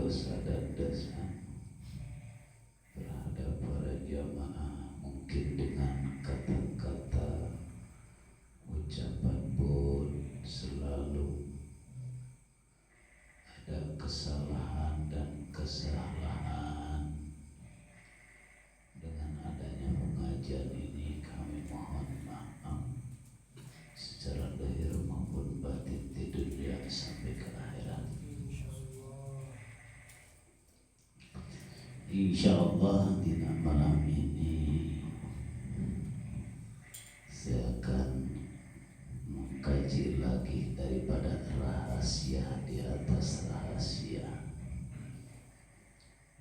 dosa dan dosa terhadap para jamaah, mungkin dengan kata-kata ucapan pun selalu ada kesalahan dan kesalahan. Dengan adanya pengajian ini kami mohon maaf secara lahir maupun batin di dunia sampai ke akhirat. Insyaallah di malam ini saya akan mengkaji lagi daripada rahasia di atas rahasia,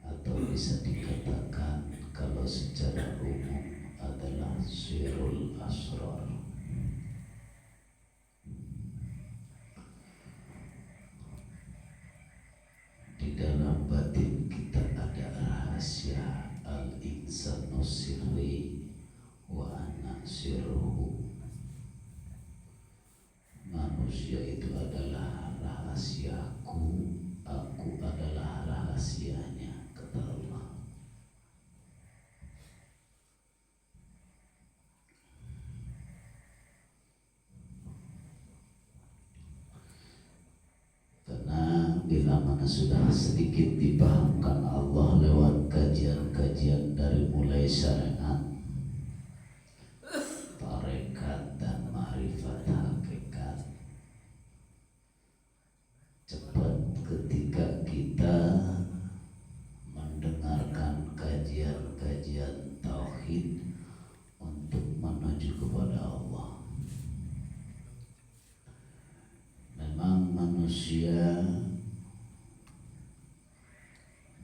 atau bisa dikatakan kalau secara umum adalah sirrul asrar. Di dalam batin kita ada rahasia al-insanu sirri wa ana sirruhu. Manusia itu adalah rahasiaku, aku adalah rahasianya, kata Allah. Karena bila mana sudah sedikit dipahamkan Allah lewat kajian-kajian dari mulai syariat, tarekat dan ma'rifat hakikat, cepat ketika kita mendengarkan kajian-kajian tauhid untuk menuju kepada Allah. Memang manusia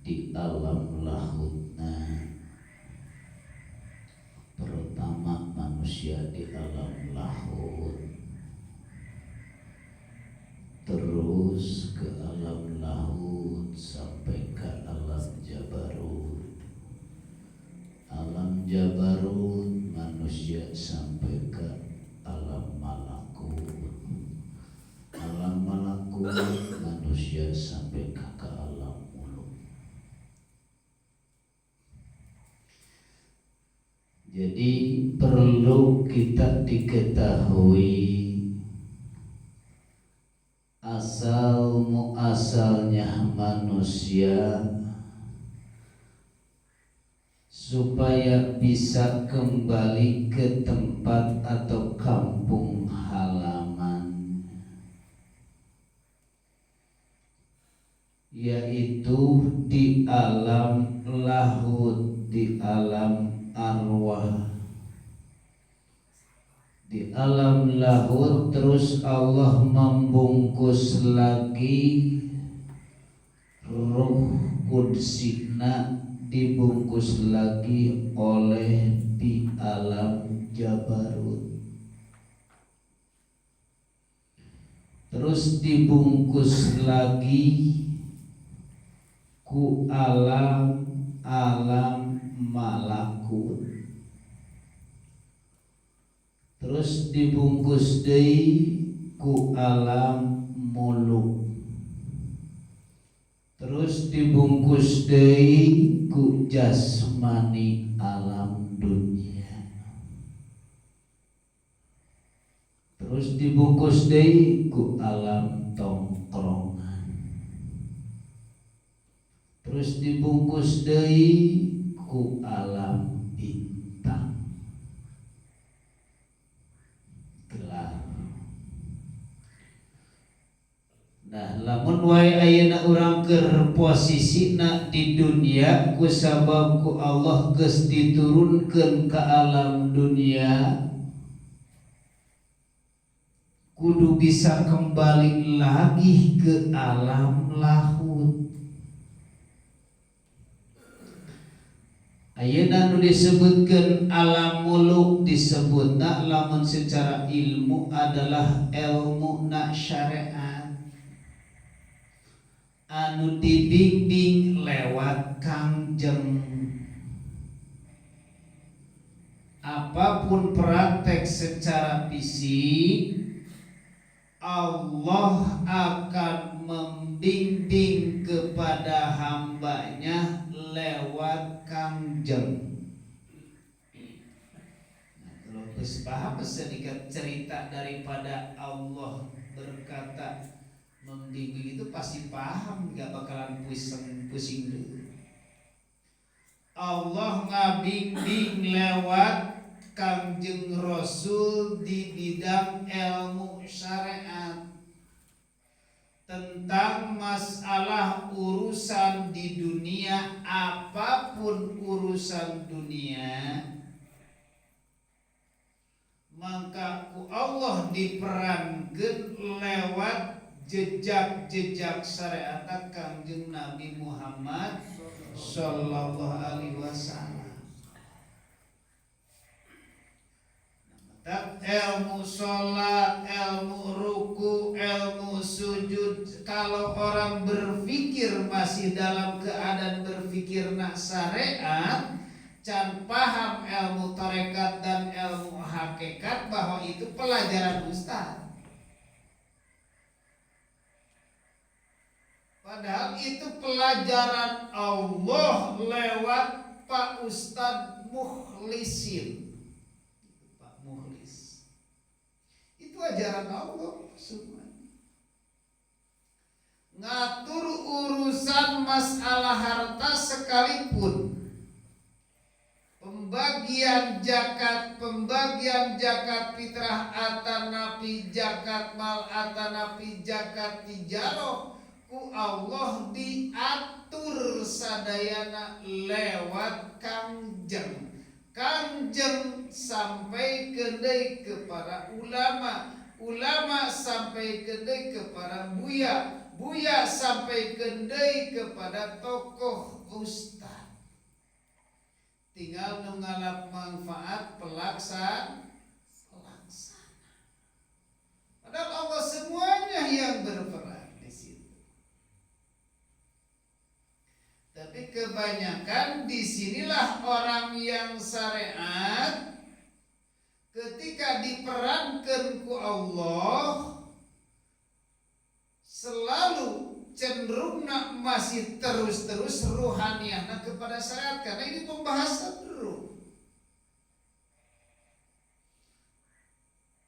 di alam lahutnya, terutama manusia di alam lahut, terus ke alam lahut sampai ke alam jabarut. Alam jabarut manusia sampai ke alam malakut. Alam malakut manusia sampai ke alam muluk. Jadi perlu kita diketahui asal muasalnya manusia supaya bisa kembali ke tempat atau kampung halaman, yaitu di alam lahut, di alam arwah. Di alam lahut terus Allah membungkus lagi ruh kudsina, dibungkus lagi oleh di alam jabarut, terus dibungkus lagi ku alam malakut, terus dibungkus deui ku alam muluk, terus dibungkus deui ku jasmani alam dunia, terus dibungkus deui ku alam tongkrongan, terus dibungkus deui ku alam bintang. Nah, lamun wae ayeuna urang keur posisina di dunia kusabab ku Allah geus diturunkeun ka alam dunia, kudu bisa kembali lagi ke alam lahut. Ayeuna nu disebutkeun alam muluk disebutna lamun secara ilmu adalah ilmu na syariat anu dibimbing lewat Kangjeng. Apapun praktek secara fisik, Allah akan membimbing kepada Kangjeng. Nah, kalau geus paham sedikit cerita daripada Allah berkata membimbing itu pasti paham, gak bakalan pusing dulu. Allah ngabimbing lewat Kangjeng Rasul di bidang ilmu syariat tentang masalah urusan di dunia, apapun urusan dunia, maka ku Allah diperankeun lewat jejak-jejak syariat Kangjeng Nabi Muhammad sallallahu alaihi wasallam. Ilmu sholat, ilmu ruku, ilmu sujud. Kalau orang berpikir masih dalam keadaan berpikir nak syariat, can paham ilmu tarekat dan ilmu hakikat, bahwa itu pelajaran ustaz. Padahal itu pelajaran Allah lewat Pak Ustadz Mukhlisin. Pak Mukhlis. Itu ajaran Allah semua. Ngatur urusan masalah harta sekalipun. Pembagian zakat fitrah atanapi zakat mal atanapi zakat tijaroh, ku Allah diatur sadayana lewat Kangjeng. Kangjeng sampai kedai kepada ulama, ulama sampai kedai kepada buya, buya sampai kedai kepada tokoh ustaz. Tinggal mengalap manfaat pelaksana. Padahal Allah semuanya yang berperan di situ. Tapi kebanyakan disinilah orang yang syariat ketika diperankan ku Allah selalu cenderungna masih terus ruhaniyahna kepada syariat, karena ini pembahasan ruh.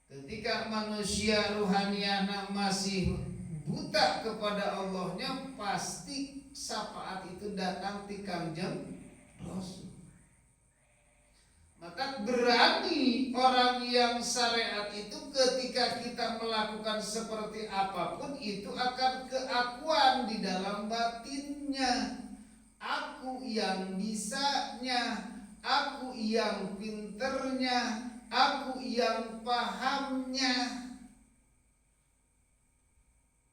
Ketika manusia ruhaniyahna masih buta kepada Allahnya, pasti syafaat itu datang di Kangjeng Rasul. Maka berani orang yang syariat itu ketika kita melakukan seperti apapun itu akan keakuan di dalam batinnya. Aku yang bisanya, aku yang pinternya, aku yang pahamnya.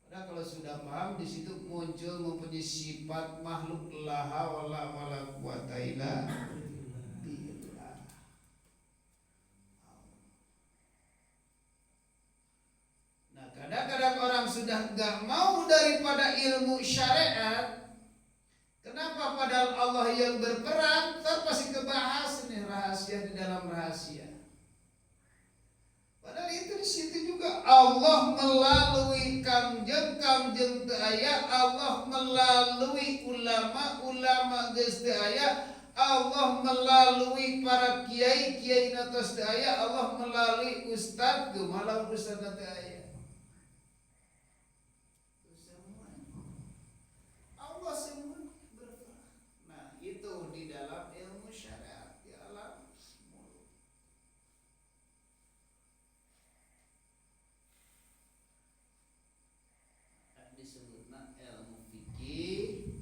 Padahal kalau sudah paham, di situ muncul mempunyai sifat makhluk laha wala quwata illa billah. Nah, kadang-kadang orang sudah gak mau daripada ilmu syariat. Kenapa? Padahal Allah yang berperan, ntar pasti kebahas nih rahasia di dalam rahasia. Padahal itu di situ juga Allah melalui Kangjeng teu aya, Allah melalui ulama geus teu aya, Allah melalui para kiai natos teu aya, Allah melalui ustaz teu malah ustaz teu aya. Allah semua berperan. Nah, itu di dalam ilmu syariat di alam muluk. Disebutna ilmu fikih,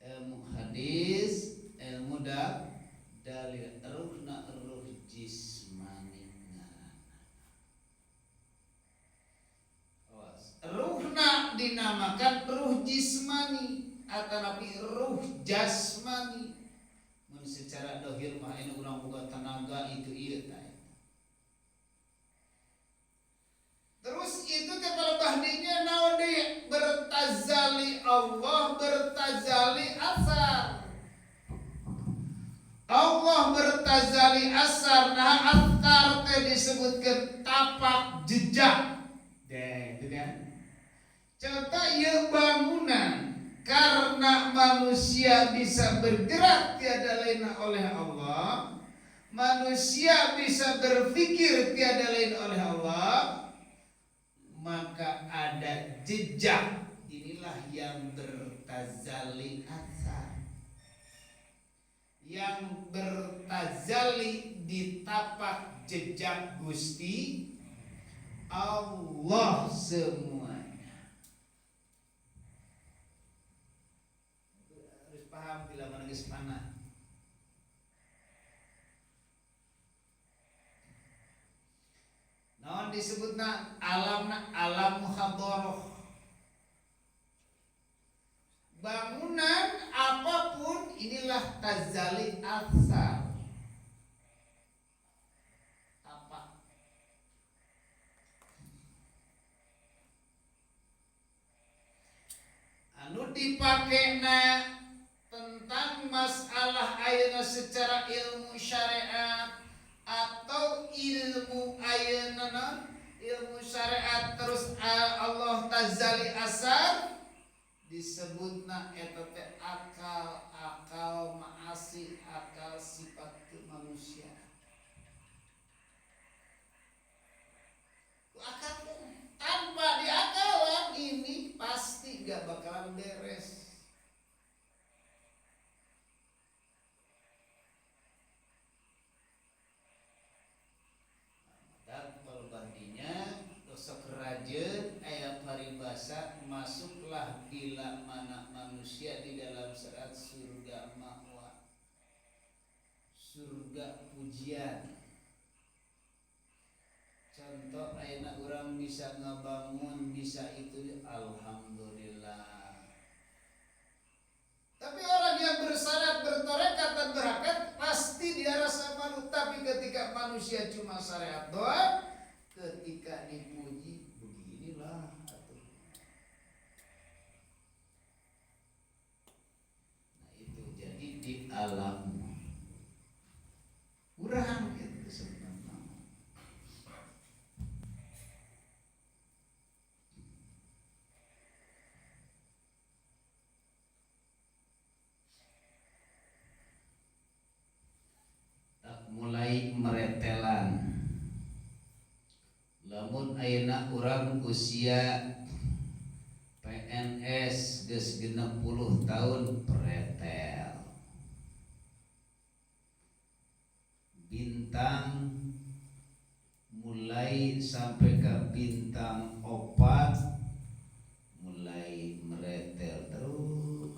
ilmu hadis, ilmu dalil, ruhna ruh jismani. Ruhna dinamakan ruh jismani atanapi ruh jasmani. Mun secara dohir mah ini urang boga tenaga itu ieu tah. Terus itu teh palebahdinya naon deui? Bertazali Allah, bertazali asar. Allah bertazali asar, nah asar teh disebutkeun tapak jejak. Deh, itu kan. Contoh ieu bangunan. karena manusia bisa bergerak tiada lain oleh Allah, manusia bisa berpikir tiada lain oleh Allah, maka ada jejak. Inilah yang bertazali asar, yang bertazali di tapak jejak Gusti Allah semuanya. Harus paham bila menangis mana. Naon disebutna alam muhadharah. Bangunan apapun inilah tazali asar. Apa? Anu dipakena tentang masalah ayeuna secara ilmu syariat atau ilmu ayeuna ilmu syariat terus Allah tazali asar disebutna eta teh akal maasi, akal sifat kemanusiaan. Akal tanpa diakalan ini pasti gak bakalan beres. Dan perbandingannya dosok rajeun aya paribasa masuklah bila mana manusia di dalam serat surga ma'wa, surga pujian. Contoh ayeuna urang bisa ngabangun bisa itu alhamdulillah. Tapi orang yang bersyarat bertarekat dan berhakat pasti dia rasa malu. Tapi ketika manusia cuma syariat doang, ketika dipuji beginilah atuh. Nah itu jadi di alam urang itu sebenarnya. Tak mulai meretelan. Lamun ayeuna urang usia PNS geus 60 tahun pretel. Bintang mulai sampai ke bintang 4 mulai meretel terus.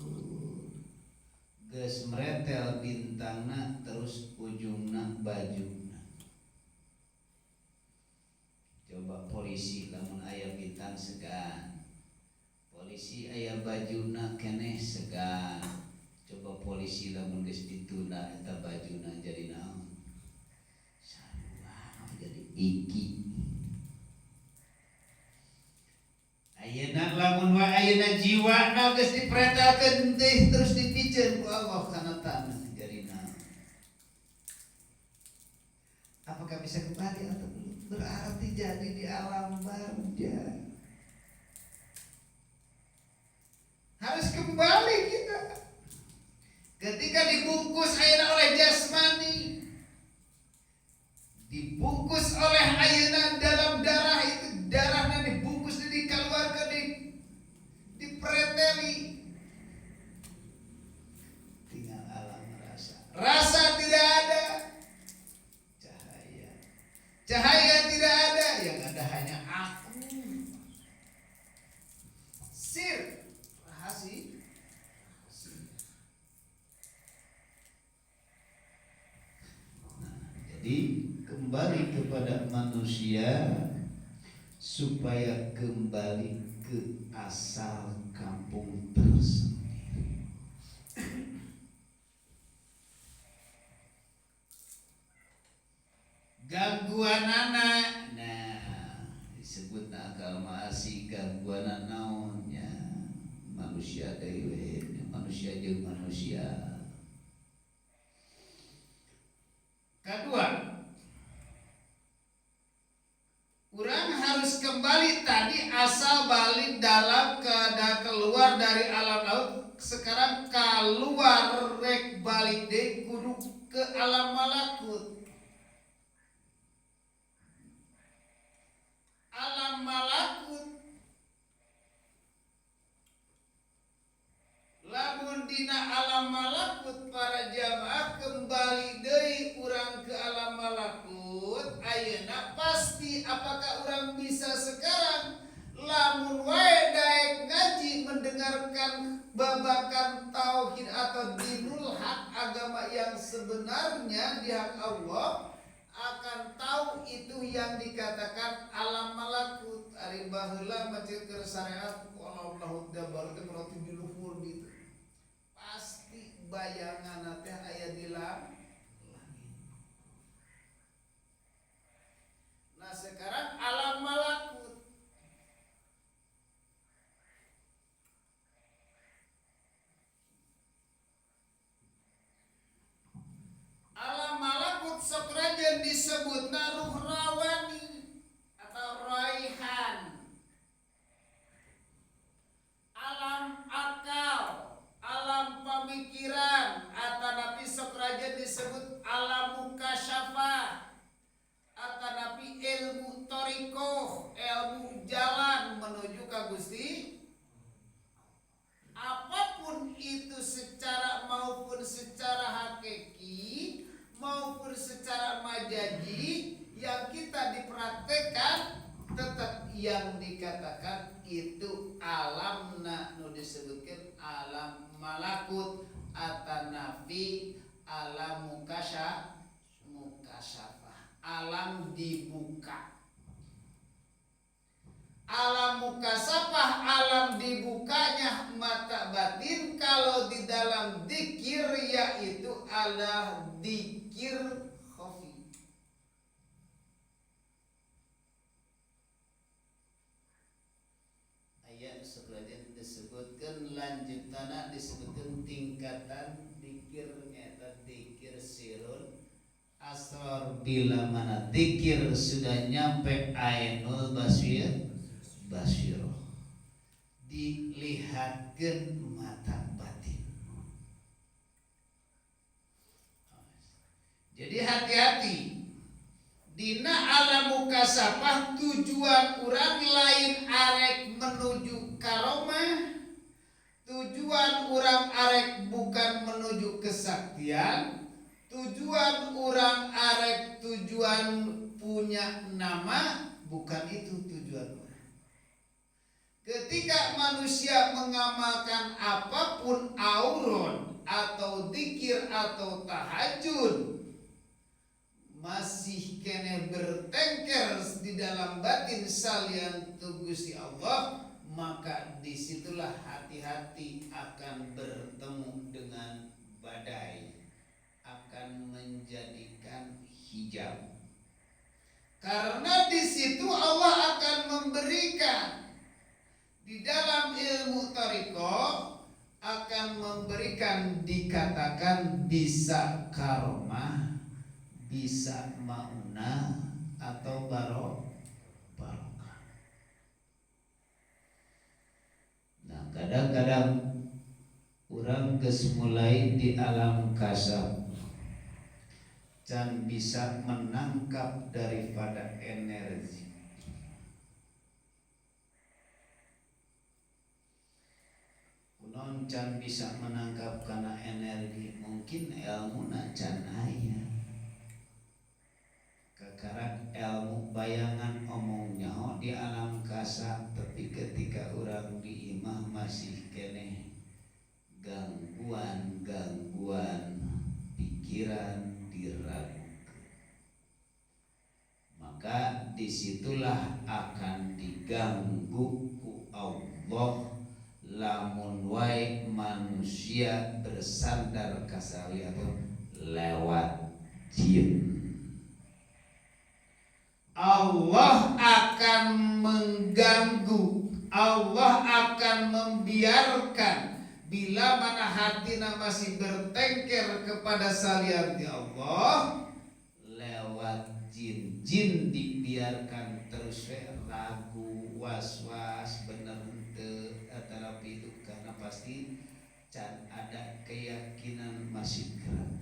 Geus meretel bintangna terus ujungna bajuna. Coba polisi lamun aya bintang segan, polisi aya bajuna keneh segan. Coba polisi lamun geus ditunda eta bajuna jadi naon? Sarua jadi iki. Ayeuna lamun wae ayeuna jiwana geus dipretelkeun teh terus dipiceun ku Allah kana tanah jadi naon? Apakah bisa kembali atau belum? Berarti jadi di alam barja. Harus kembali kita. Ketika dibungkus ayeuna oleh jasmani, dibungkus oleh ayeuna dalam darah itu, darahnya dibungkus dikeluarkan dipreteli. Tinggal alam rasa. Rasa tidak ada. Cahaya tidak ada, yang ada hanya aku. Sir, rahasia. Nah, jadi kembali kepada manusia supaya kembali ke asal kampung tersendiri. Gangguan anak, nah disebut akal maasi gangguan naonnya manusia dewe, manusia jeung manusia. Kedua, urang harus kembali tadi asal balik dalam keadaan keluar dari alam laut keluar rek balik deui kudu ke alam malakut. Alam malakut lamun dina alam malakut para jamaah kembali deui urang ke alam malakut ayeuna pasti apakah urang bisa sekarang lamun wae daek ngaji mendengarkan babakan tauhid atau dinul hak agama yang sebenarnya di hak Allah akan tahu itu yang dikatakan alam malakut. Ari baheula maca keur syariat wallahu dabar teh berarti di luhur gitu. Pasti bayangan teh aya di langit. Nah sekarang alam malakut. Alam malakut sakrajan disebutna ruh rawani atau raihan. Alam akal, alam pemikiran atanapi sakrajan disebut alam mukasyafah. Atanapi ilmu thariqah, ilmu jalan menuju ka Gusti. Apapun itu secara maupun secara hakiki maupun secara majazi yang kita dipraktekkan tetap yang dikatakan itu alamna nu disebutkan alam malakut atanafi alam mukasyafah alam dibuka. Alam mukasyafah alam dibukanya mata batin kalau di dalam dzikir yaitu adalah dzikir khafi. Ayat sebenarnya disebutkan lanjutannya disebutkan tingkatan dzikir nyata dzikir sirun asrar bila mana dzikir sudah nyampe ainul basyirah dilihatkan mata batin. Jadi hati-hati dina alam mukasyafah tujuan urang lain arek menuju karomah, tujuan urang arek bukan menuju kesaktian, tujuan urang arek tujuan punya nama, bukan itu tujuan. Ketika manusia mengamalkan apapun auron atau dzikir atau tahajud masih kene bertengker di dalam batin salian Gusti Allah, maka disitulah hati-hati akan bertemu dengan badai, akan menjadikan hijab. Karena di situ Allah akan memberikan di dalam ilmu thariqah akan memberikan dikatakan bisa karomah, bisa maunah atau barokah. Nah, kadang-kadang orang geus mulai di alam kasab can bisa menangkap daripada energi. Kunon can bisa menangkap karena energi, mungkin ilmu can aya. Kekarak ilmu bayangan omongnya di alam kasab, tapi ketika orang di imah masih kene gangguan pikiran diragukan, maka disitulah akan diganggu ku Allah lamun wae manusia bersandar kasawi atau lewat jin. Allah akan mengganggu, Allah akan membiarkan bila mana hatina masih bertengker kepada salian di Allah lewat jin dibiarkan terus ragu, was-was, bener henteu, tetapi itu karena pasti can ada keyakinan masjid gerak.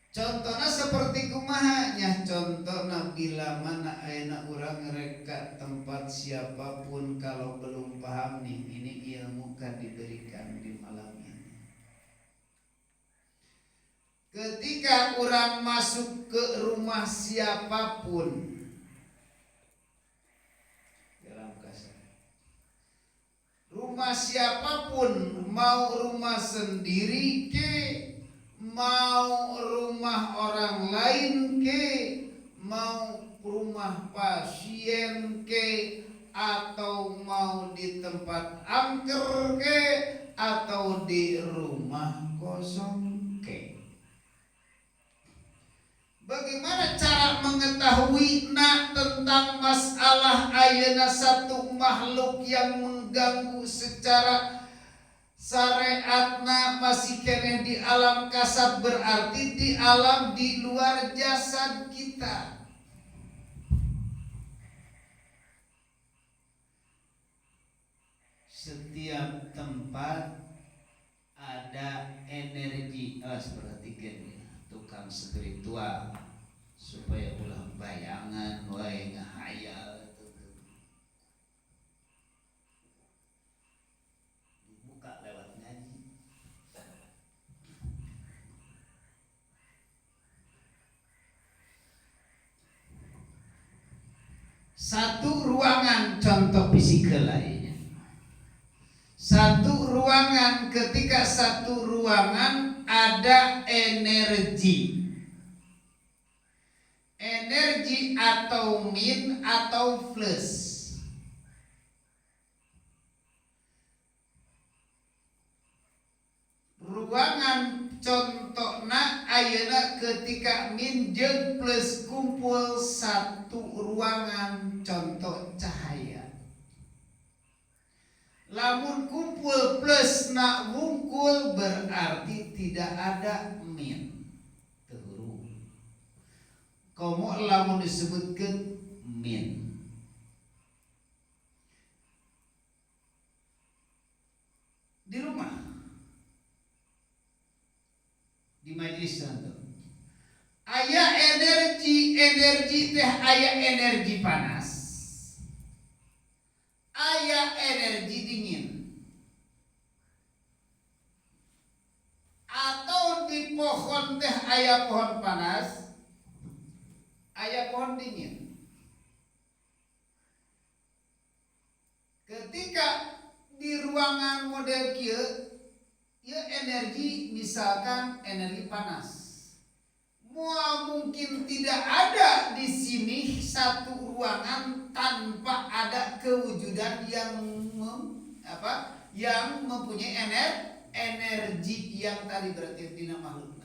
Contohnya seperti kumahanya, contohnya bila mana ayeuna urang reka tempat siapapun kalau belum paham nih, ini ilmu kan diberikan di malam ini. Ketika orang masuk ke rumah siapapun, dalam kasar, rumah siapapun, mau rumah sendiri ke, mau rumah orang lain ke, mau rumah pasien ke, atau mau di tempat angker ke, atau di rumah kosong ke. Bagaimana cara mengetahui tentang masalah ayeuna satu makhluk yang mengganggu secara syariatna masih keneh di alam kasab, berarti di alam di luar jasad kita. Setiap tempat ada energi, perhatikan ya, tukang spiritual supaya ulah bayangan wae ngahayal dibuka lewat ngaji. Satu ruangan, contoh fisikal lainnya. Satu ruangan, ketika satu ruangan ada energi. Energi atau min atau plus. Ruangan contohna ayeuna ketika min jeung plus kumpul satu ruangan, contoh cahaya. Lamun kumpul plus na wungkul berarti tidak ada min. Komo lamun disebutkan min. Di rumah, di majelis contoh, aya energi teh, aya energi panas, aya energi dingin. Atau di pohon teh aya pohon panas, aya pohon dingin. Ketika di ruangan model kieu, ya energi misalkan energi panas. Mua mungkin tidak ada di sini satu ruangan tanpa ada kewujudan yang yang mempunyai energi yang tadi berarti dina makhluk.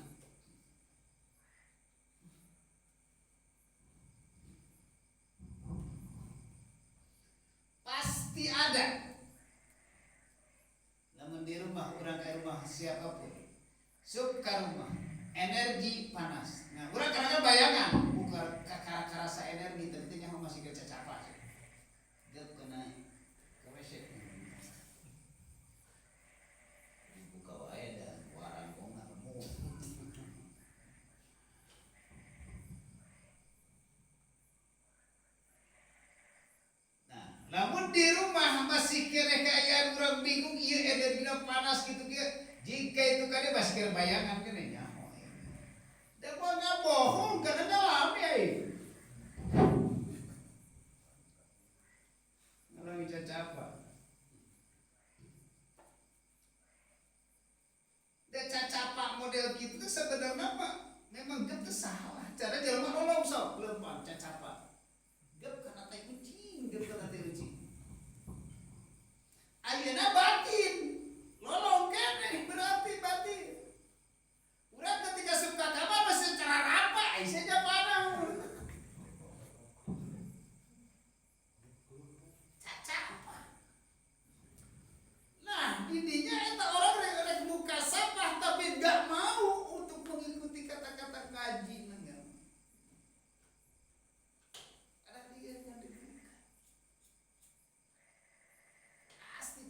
Pasti ada. Namun di rumah, orang ke rumah siapapun, sub ke rumah, energi panas. Nah, orang kadang bayangan, bukan karasa energi, tentunya masih kecacapa. Gak kena ke WC. Buka wae dan warang kong nemu. Namun di rumah masih kira kayak orang bingung, iya energinya panas gitu dia. Jika itu kan masih kira bayangan kan ya. Dan gua nggak bohong karena dalam ya. Ngalami cacapa. Dan cacapa model gitu tuh sebenarnya apa? Memang gak salah. Cara jalan nolong sok lempar cacapa. Gak karena tai kucing, gak karena tai kucing. Ayeuna batin, lolong keneh berarti batin. Urang ketika suka kamar masih cara rapa, saja panang. Cacapa. Nah, didinya eta orang rek muka sampah tapi enggak mau untuk mengikuti kata-kata ngaji. Ada dia yang dibuka. Pasti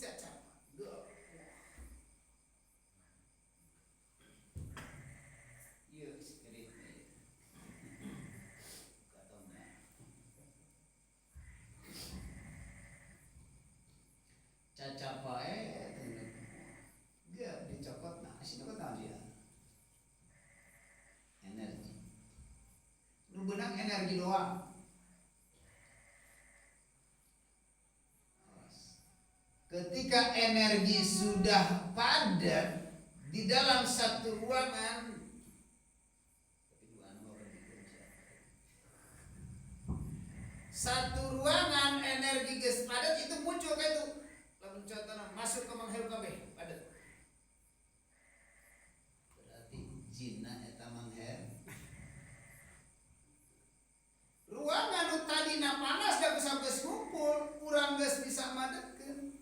energi doang. Ketika energi sudah padat di dalam satu ruangan, satu ruangan energi geus padat itu muncul kayak itu. Lamun contohna masuk ke manghirup kabeh padat. Berarti jinna eta mangher. Ruangan nu tadina panas da sampai ngumpul, urang geus bisa madetkeun.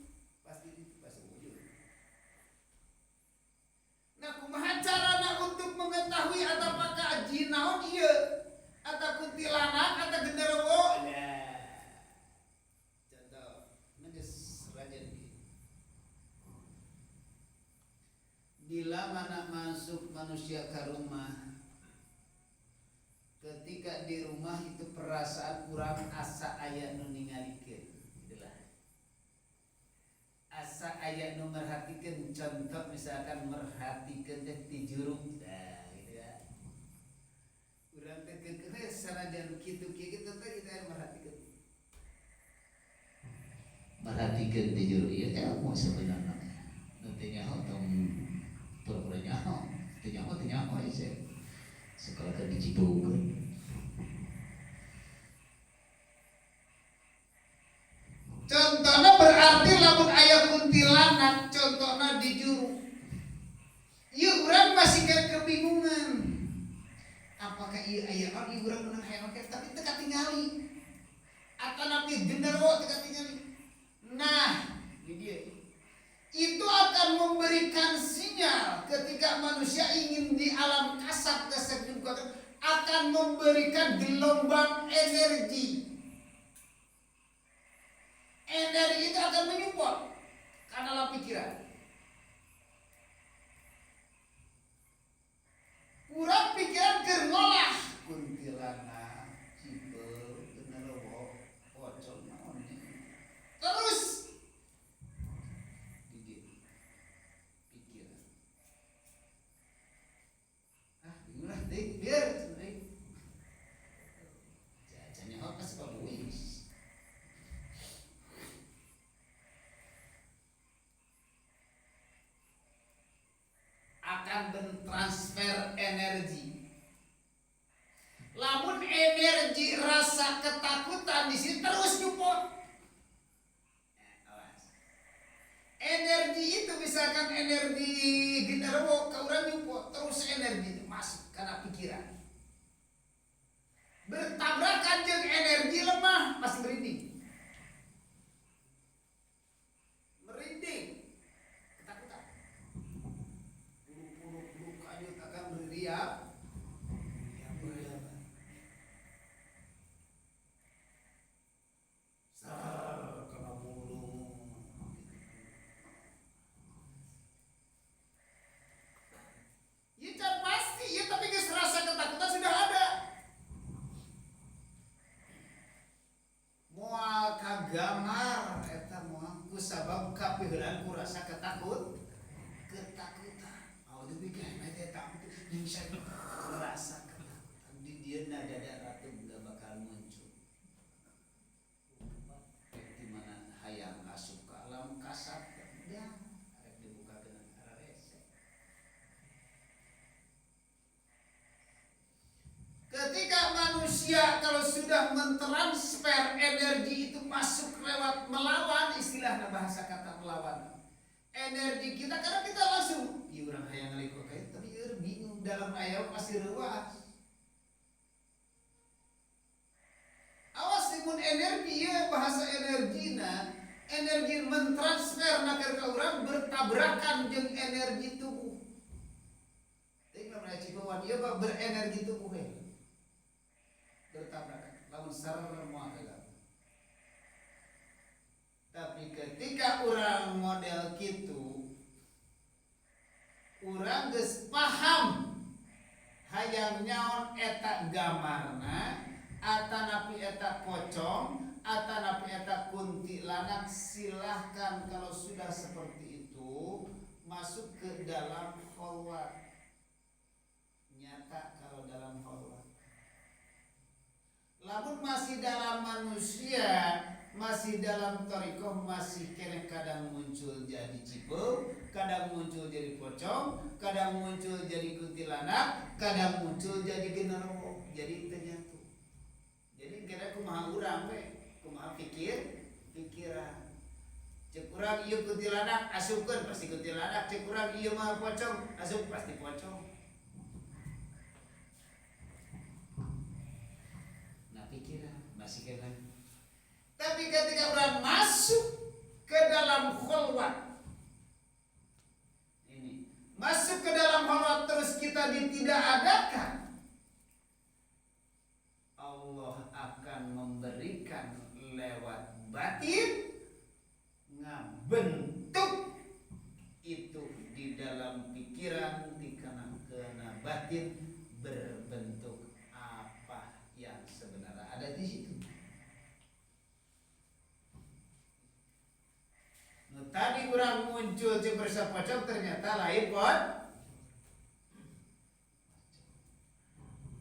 Nah, kumaha carana untuk mengetahui apakah jin naon ieu atau kuntilanak atau genderuwo? Nah, contoh geus rajen bila mana masuk manusia ke rumah, ketika di rumah itu perasaan kurang asa aya nu ningalikeun. Asa aya nu merhatikeun, contoh misalkan merhatikeun teh ti juruk, nah gitu ya. Urang teh keukeuh sanajan kitu teh kita merhatikeun. Merhatikeun ti juruk ieu teh mau sebenarnya. Nu teh nyaho tong pura-pura nyaho, teh nyaho aya sekolah ke dicibeukeun. Contohnya berarti lamun aya kuntilanak, contohnya di juru. Ieu urang masih kebingungan. Apakah ieu aya orang ieu urang menang hayang tapi teu katingali. Atanapi genderuwo teu katingali. Nah, di dieu. Itu akan memberikan sinyal ketika manusia ingin di alam kasab tersebut akan memberikan gelombang energi. Energi itu akan menyupport karena dalam pikiran. Kurang pikiran gernolah kuntilanak, cibeu, genderuwo, pocong naon. Terus pikiran. Bingung deh, biar jajanya apa sih kalau akan mentransfer energi. Lamun energi rasa ketakutan di sini terus nyupport. Energi itu misalkan energi genderuwo ka urang nyupport terus energi itu masuk karena pikiran. Bertabrakan jeung energi lemah pasti merinding. Ya, pasti ya, tapi rasa ketakutan sudah ada. Moal kagamar eta moal kusabab kapeueulan ku rasa ketakutan. Oh, itu bikin eta yang saya merasa ketakutan di dia nada ratu nggak bakal muncul. Di mana hayang asup ke alam kasab ya, harus dibuka dengan arah rese. Ketika manusia kalau sudah mentransfer energi itu masuk lewat melawan, istilahnya bahasa kata melawan. Energi kita karena kita langsung, iya orang hayang ngalikoh kayak tapi bingung dalam ayam pasti ruas. Awas timun energi ya bahasa energina, energi mentransfer nakar ke orang bertabrakan dengan energi tubuh. Tapi kalau mereka cipawan dia berenergi tubuh bertabrakan. Lamun sarana moal heula. Tapi ketika orang model gitu, orang geus paham hayang nyaon eta gamarna, atanapi eta pocong, atanapi eta kuntilanak, silahkan kalau sudah seperti itu masuk ke dalam khalwat. Nyata kalau dalam khalwat. manusia masih dalam thariqah masih kena kadang muncul jadi cipeu, kadang muncul jadi pocong, kadang muncul jadi kuntilanak, kadang muncul jadi genderuwo, jadi ternyatu. Jadi kira kumaha urang we, kumaha pikiran. Cek urang ieu kuntilanak asupkeun pasti kuntilanak, cek urang ieu mah pocong asup pasti pocong. Nah pikiran masih kena. Tapi ketika orang masuk ke dalam khalwat, ini masuk ke dalam khalwat terus kita tidak adakan, Allah akan memberikan lewat batin ngabentuk itu di dalam pikiran dikana batin berbentuk apa yang sebenarnya ada di situ. Tadi kurang muncul bersama pocong ternyata lain pun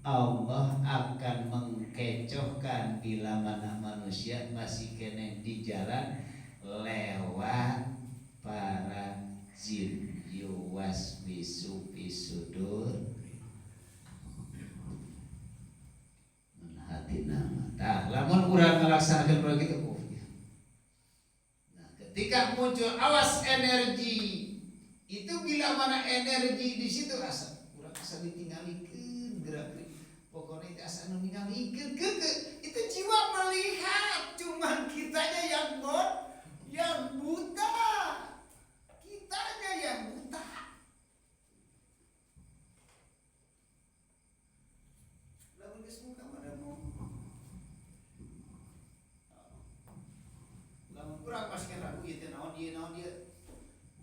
Allah akan mengkecohkan bila mana manusia masih kena di jalan lewat para jin yuwas bisu bisudur hati nama. Nah, lamun urang ngelaksanakan begitu. Ketika muncul awas energi itu bila mana energi di situ asa urang asa ditinggalikeun gerak pokoknya itu asa nu ningalikeun itu jiwa melihat cuman kitanya yang buta kitanya yang buta. Lamun geus muka mana mau lamun kurang pas ragu ieu naon dia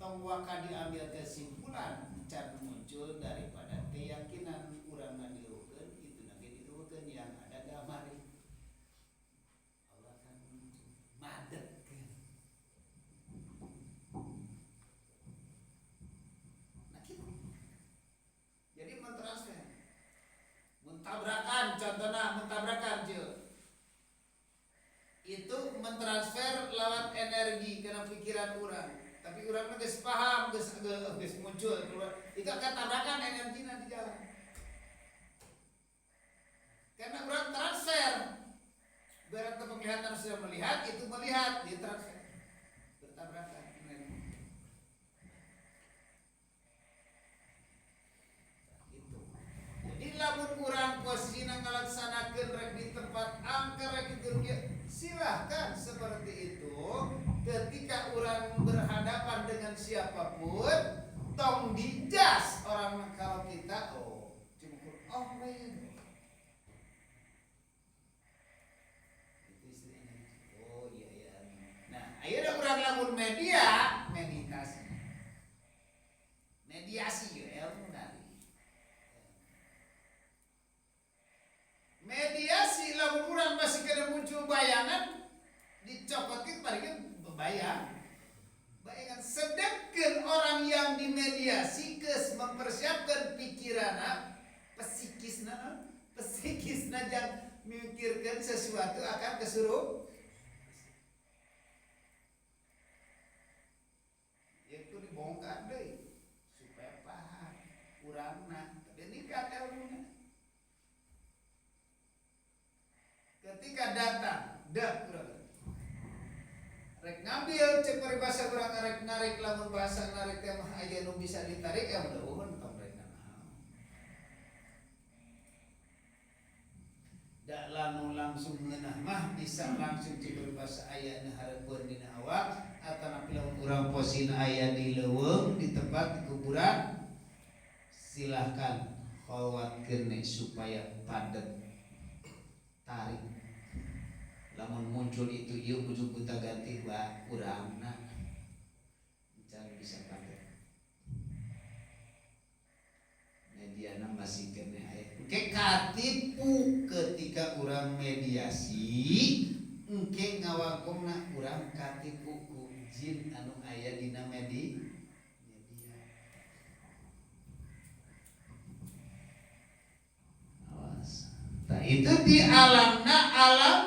tong waka diambil kesimpulan can muncul daripada keyakinan urang ngadieukeun itu nanti dieukeun yang ada gamari Allah akan muncul madegkeun. Nah gitu. Jadi mentransfer mentabrakan contohnya mentabrakan jeung itu mentransfer lewat energi karena pikiran orang. Tapi orang geus paham, geus muncul keluar. Itu akan tabrakan energina di jalan. Karena orang transfer. Berarti penglihatan sudah melihat, itu melihat, dia transfer. Bertabrakan. Itu. Jadi lamun urang posisina ngalaksanakeun rek di tempat angker rek itu silahkan seperti itu. Ketika orang berhadapan dengan siapapun tong dijas orang kalau kita cuma men itu istilahnya iya. Nah ayeuna urang lamun meditasi mediasi ya ilmu tadi mediasi lamun urang masih kada muncul bayangan dicopotin paling bayangan sedangkan orang yang dimediasi kes mempersiapkan pikiran psikisna yang memikirkan sesuatu akan kesuruh itu dibongkar deh supaya paham urangna tapi ini kan ilmunya ketika datang rek ngambil cek peribahasa kurang narik lamun bahasa narik teh mah aya nu bisa ditarik ya mudah-mudahan tong rek naon. Da lamun langsung ngeunah mah bisa langsung cek peribahasa aya nu hareupeun dina awak atawa lamun urang posina aya di leuweung di tempat di kuburan silahkan kholwatkeun supaya padet tarik. Lamun muncul itu ieu ujug buta ganti wa urangna can bisa pakai mediana masih kena aya engke katipu ketika urang mediasi engke ngawagongna urang katipu ku jin anu aya dina media. Awas. Nah itu di alamna alam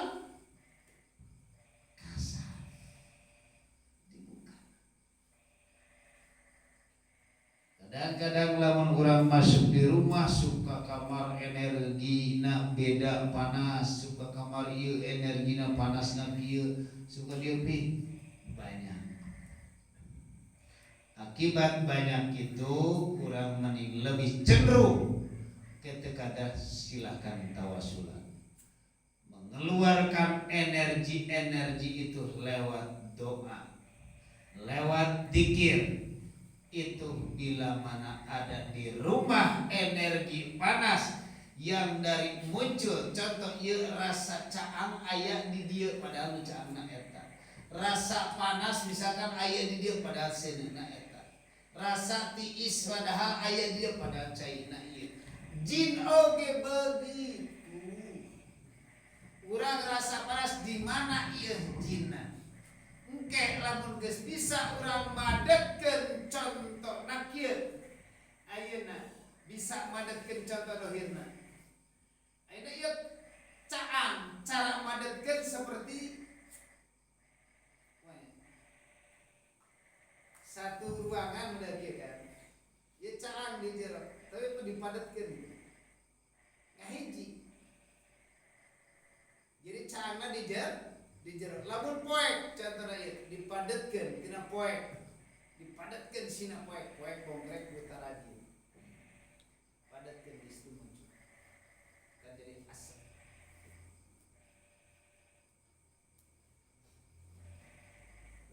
dada panas, suka kamar ieu energina panasna kieu, suka dieu banyak. Akibat banyak itu kurang mending lebih cenderung ketika silahkan tawasulan, mengeluarkan energi-energi itu lewat doa, lewat zikir. Itu bila mana ada di rumah energi panas yang dari muncul, contoh ieu rasa caang aya di dieu padahal nu caangna eta, rasa panas misalkan aya di dieu padahal seuneuna eta, rasa tiis padahal aya di dieu padahal cairna ieu. Jin oge begitu, urang rasa panas di mana ieu jinna. Engke lamun geus bisa urang madetkeun contona kieu, ayeuna bisa madetkeun contoh dohirna. Ayeuna ieu caang, cara madetkeun seperti satu ruangan udah kieu kan. Ieu caang di jero, tapi itu dipadetkeun. Ngahiji. Jadi caangna di jero, lamun poek contohna ieu dipadetkeun tina poek, dipadetkeun sina poek bongkrek putar lagi, padetkeun di situ muncul kan jadi asap.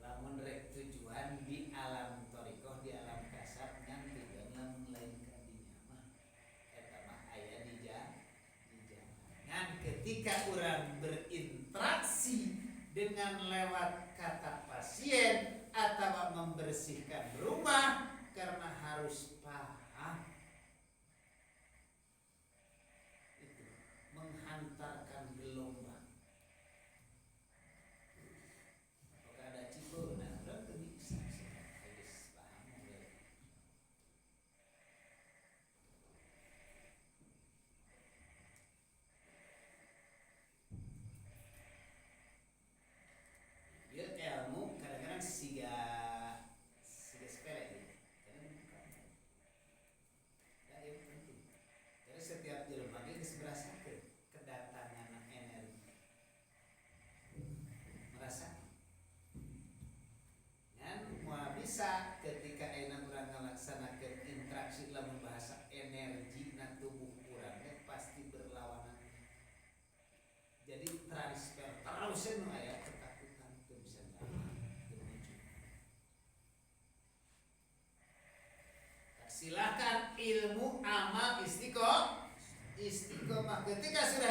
Lamun rek tujuan di alam thariqah, di alam kasar ngan tujuan lain kadinya mah eta mah aya di jangan. Ketika orang berinteraksi dengan lewat kata pasien atau membersihkan rumah, karena harus paham itu menghantarkan gelombang. Apakah ada cipo? Nah, orang tuh bisa harus paham ya. Ilmu kadang-kadang siga sepele ya, itu penting. Jadi setiap jelema ge geus merasakeun kedatangan energi, merasakan. Dan moal bisa ketika ayeuna urang ngalaksanakeun interaksi lamun bahasa energi na tubuh urang pasti berlawanan. Jadi transfer terus nu aya ketakutan teu bisa silakan ilmu amal istiqomah. Ketika sudah